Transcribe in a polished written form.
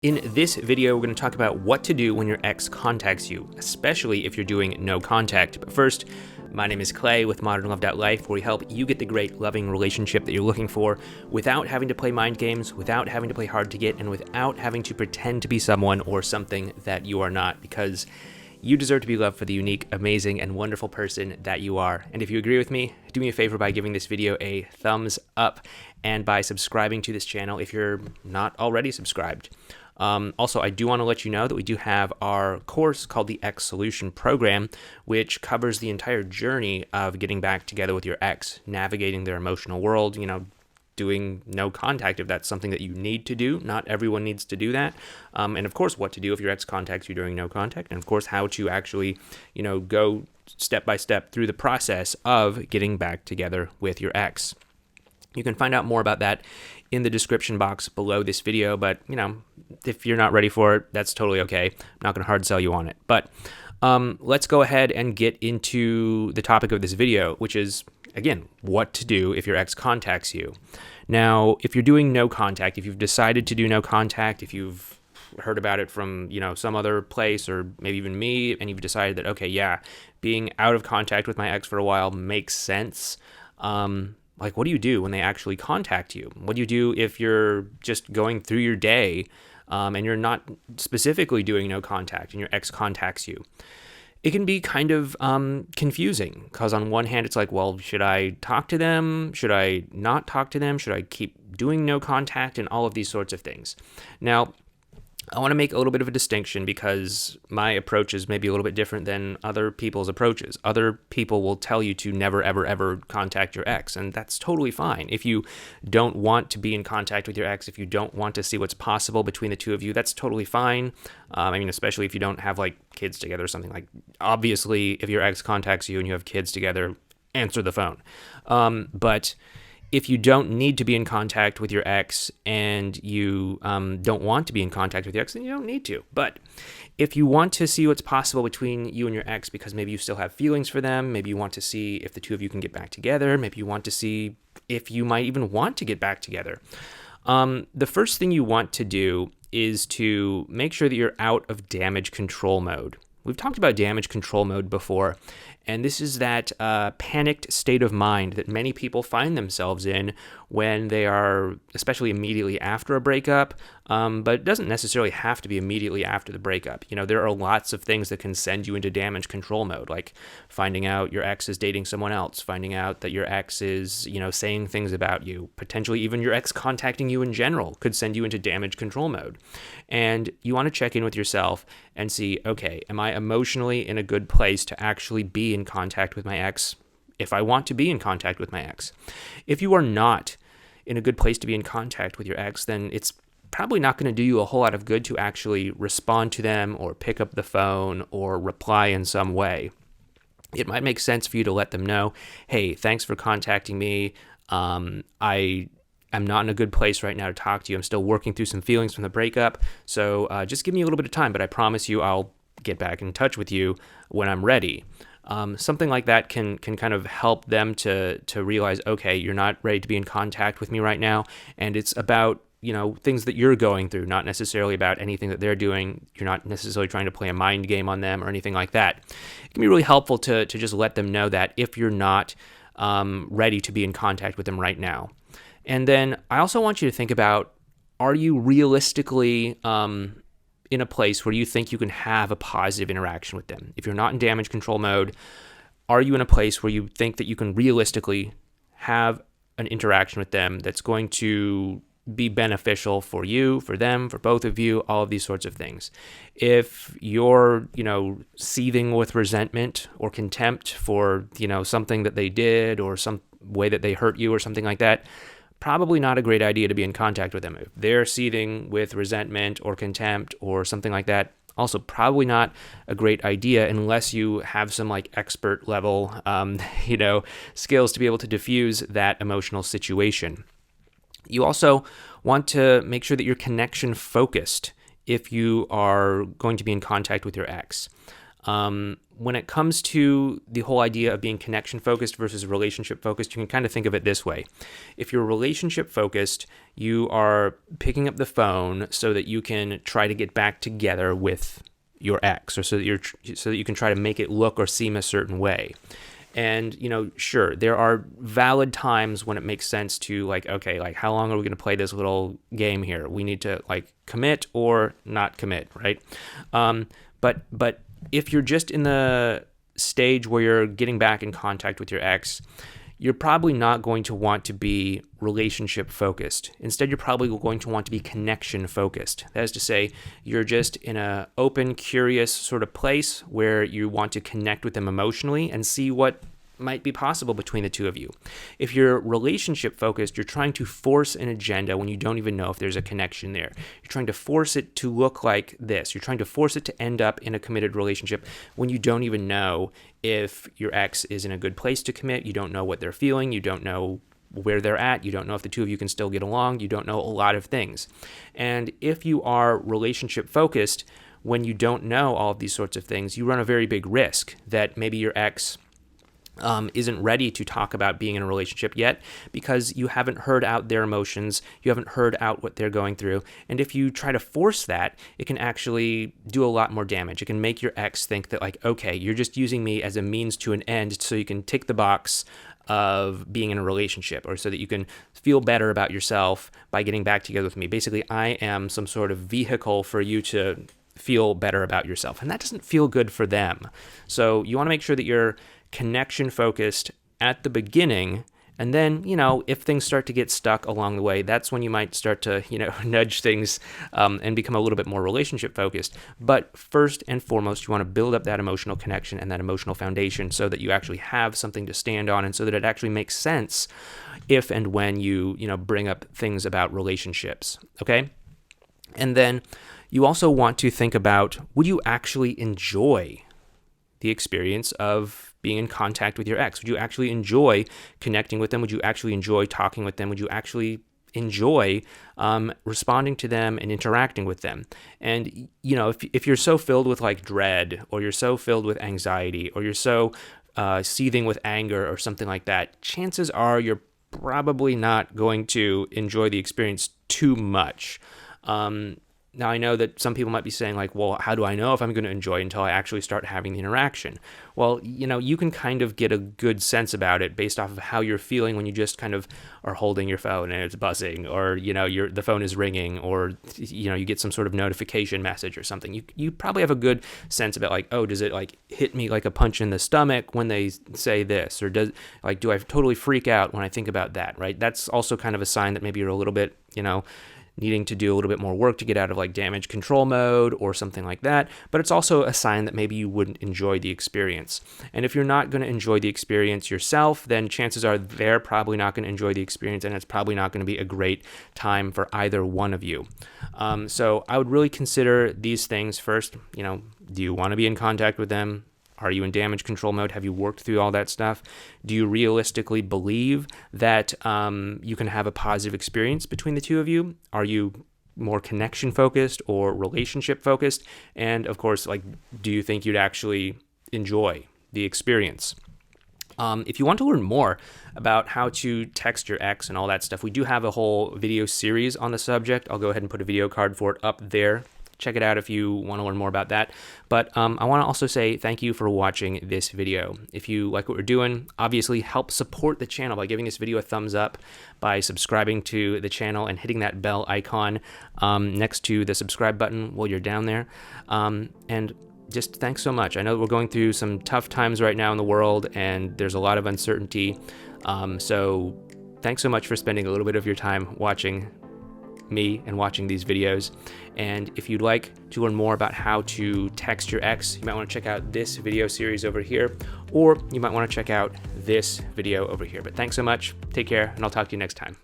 In this video, we're going to talk about what to do when your ex contacts you, especially if you're doing no contact. But first, my name is Clay with ModernLove.life, where we help you get the great, loving relationship that you're looking for without having to play mind games, without having to play hard to get, and without having to pretend to be someone or something that you are not, because you deserve to be loved for the unique, amazing, and wonderful person that you are. And if you agree with me, do me a favor by giving this video a thumbs up and by subscribing to this channel if you're not already subscribed. Also, I do want to let you know that we do have our course called the Ex Solution Program, which covers the entire journey of getting back together with your ex, navigating their emotional world, doing no contact if that's something that you need to do. Not everyone needs to do that. And of course, what to do if your ex contacts you during no contact, and of course, how to actually, go step by step through the process of getting back together with your ex. You can find out more about that in the description box below this video, but, if you're not ready for it, that's totally okay. I'm not going to hard sell you on it. But let's go ahead and get into the topic of this video, which is, again, what to do if your ex contacts you. Now, if you're doing no contact, if you've decided to do no contact, if you've heard about it from, some other place or maybe even me, and you've decided that, okay, yeah, being out of contact with my ex for a while makes sense. What do you do when they actually contact you? What do you do if you're just going through your day and you're not specifically doing no contact and your ex contacts you? It can be kind of confusing because on one hand, it's like, well, should I talk to them? Should I not talk to them? Should I keep doing no contact? And all of these sorts of things. Now, I want to make a little bit of a distinction because my approach is maybe a little bit different than other people's approaches. Other people will tell you to never, ever, ever contact your ex, and that's totally fine. If you don't want to be in contact with your ex, if you don't want to see what's possible between the two of you, that's totally fine. Especially if you don't have kids together or something. Obviously, if your ex contacts you and you have kids together, answer the phone. But if you don't need to be in contact with your ex and you don't want to be in contact with your ex, then you don't need to. But if you want to see what's possible between you and your ex because maybe you still have feelings for them, maybe you want to see if the two of you can get back together, maybe you want to see if you might even want to get back together, the first thing you want to do is to make sure that you're out of damage control mode. We've talked about damage control mode before, and this is that panicked state of mind that many people find themselves in when they are, especially immediately after a breakup, but it doesn't necessarily have to be immediately after the breakup. There are lots of things that can send you into damage control mode, like finding out your ex is dating someone else, finding out that your ex is, saying things about you, potentially even your ex contacting you in general could send you into damage control mode. And you want to check in with yourself and see, okay, am I emotionally in a good place to actually be in contact with my ex if I want to be in contact with my ex? If you are not in a good place to be in contact with your ex, then it's probably not going to do you a whole lot of good to actually respond to them or pick up the phone or reply in some way. It might make sense for you to let them know, hey, thanks for contacting me. I'm not in a good place right now to talk to you. I'm still working through some feelings from the breakup. So just give me a little bit of time, but I promise you I'll get back in touch with you when I'm ready. Something like that can kind of help them to realize, okay, you're not ready to be in contact with me right now. And it's about, things that you're going through, not necessarily about anything that they're doing. You're not necessarily trying to play a mind game on them or anything like that. It can be really helpful to just let them know that if you're not ready to be in contact with them right now. And then I also want you to think about, are you realistically in a place where you think you can have a positive interaction with them? If you're not in damage control mode, are you in a place where you think that you can realistically have an interaction with them that's going to be beneficial for you, for them, for both of you, all of these sorts of things? If you're, seething with resentment or contempt for, something that they did or some way that they hurt you or something like that, probably not a great idea to be in contact with them. If they're seething with resentment or contempt or something like that, also probably not a great idea unless you have some expert level, skills to be able to diffuse that emotional situation. You also want to make sure that you're connection focused if you are going to be in contact with your ex. When it comes to the whole idea of being connection focused versus relationship focused, you can kind of think of it this way. If you're relationship focused, you are picking up the phone so that you can try to get back together with your ex, or so that you can try to make it look or seem a certain way. And, sure, there are valid times when it makes sense to okay, how long are we going to play this little game here? We need to commit or not commit, right? But if you're just in the stage where you're getting back in contact with your ex, you're probably not going to want to be relationship focused. Instead, you're probably going to want to be connection focused. That is to say, you're just in an open, curious sort of place where you want to connect with them emotionally and see what might be possible between the two of you. If you're relationship focused, you're trying to force an agenda when you don't even know if there's a connection there. You're trying to force it to look like this. You're trying to force it to end up in a committed relationship when you don't even know if your ex is in a good place to commit. You don't know what they're feeling. You don't know where they're at. You don't know if the two of you can still get along. You don't know a lot of things. And if you are relationship focused, when you don't know all of these sorts of things, you run a very big risk that maybe your ex isn't ready to talk about being in a relationship yet because you haven't heard out their emotions, you haven't heard out what they're going through. And if you try to force that, it can actually do a lot more damage. It can make your ex think that okay, you're just using me as a means to an end so you can tick the box of being in a relationship, or so that you can feel better about yourself by getting back together with me. Basically, I am some sort of vehicle for you to feel better about yourself. And that doesn't feel good for them. So you want to make sure that you're connection focused at the beginning, and then if things start to get stuck along the way, that's when you might start to nudge things and become a little bit more relationship focused. But first and foremost, you want to build up that emotional connection and that emotional foundation so that you actually have something to stand on, and so that it actually makes sense if and when you bring up things about relationships. Okay. And then you also want to think about, would you actually enjoy the experience of being in contact with your ex? Would you actually enjoy connecting with them? Would you actually enjoy talking with them? Would you actually enjoy responding to them and interacting with them? And, if you're so filled with dread, or you're so filled with anxiety, or you're so seething with anger or something like that, chances are you're probably not going to enjoy the experience too much. Now, I know that some people might be saying well, how do I know if I'm going to enjoy it until I actually start having the interaction? Well, you can kind of get a good sense about it based off of how you're feeling when you just kind of are holding your phone and it's buzzing, or, the phone is ringing, or, you get some sort of notification message or something. You probably have a good sense about oh, does it hit me like a punch in the stomach when they say this? Or do I totally freak out when I think about that, right? That's also kind of a sign that maybe you're a little bit, needing to do a little bit more work to get out of damage control mode or something like that. But it's also a sign that maybe you wouldn't enjoy the experience. And if you're not going to enjoy the experience yourself, then chances are they're probably not going to enjoy the experience, and it's probably not going to be a great time for either one of you. So I would really consider these things first. Do you want to be in contact with them? Are you in damage control mode? Have you worked through all that stuff? Do you realistically believe that you can have a positive experience between the two of you? Are you more connection focused or relationship focused? And of course, do you think you'd actually enjoy the experience? If you want to learn more about how to text your ex and all that stuff, we do have a whole video series on the subject. I'll go ahead and put a video card for it up there. Check it out if you want to learn more about that. But I want to also say thank you for watching this video. If you like what we're doing, obviously help support the channel by giving this video a thumbs up, by subscribing to the channel and hitting that bell icon next to the subscribe button while you're down there. And just thanks so much. I know we're going through some tough times right now in the world, and there's a lot of uncertainty. So thanks so much for spending a little bit of your time watching me and watching these videos. And if you'd like to learn more about how to text your ex, you might want to check out this video series over here, or you might want to check out this video over here. But thanks so much, take care, and I'll talk to you next time.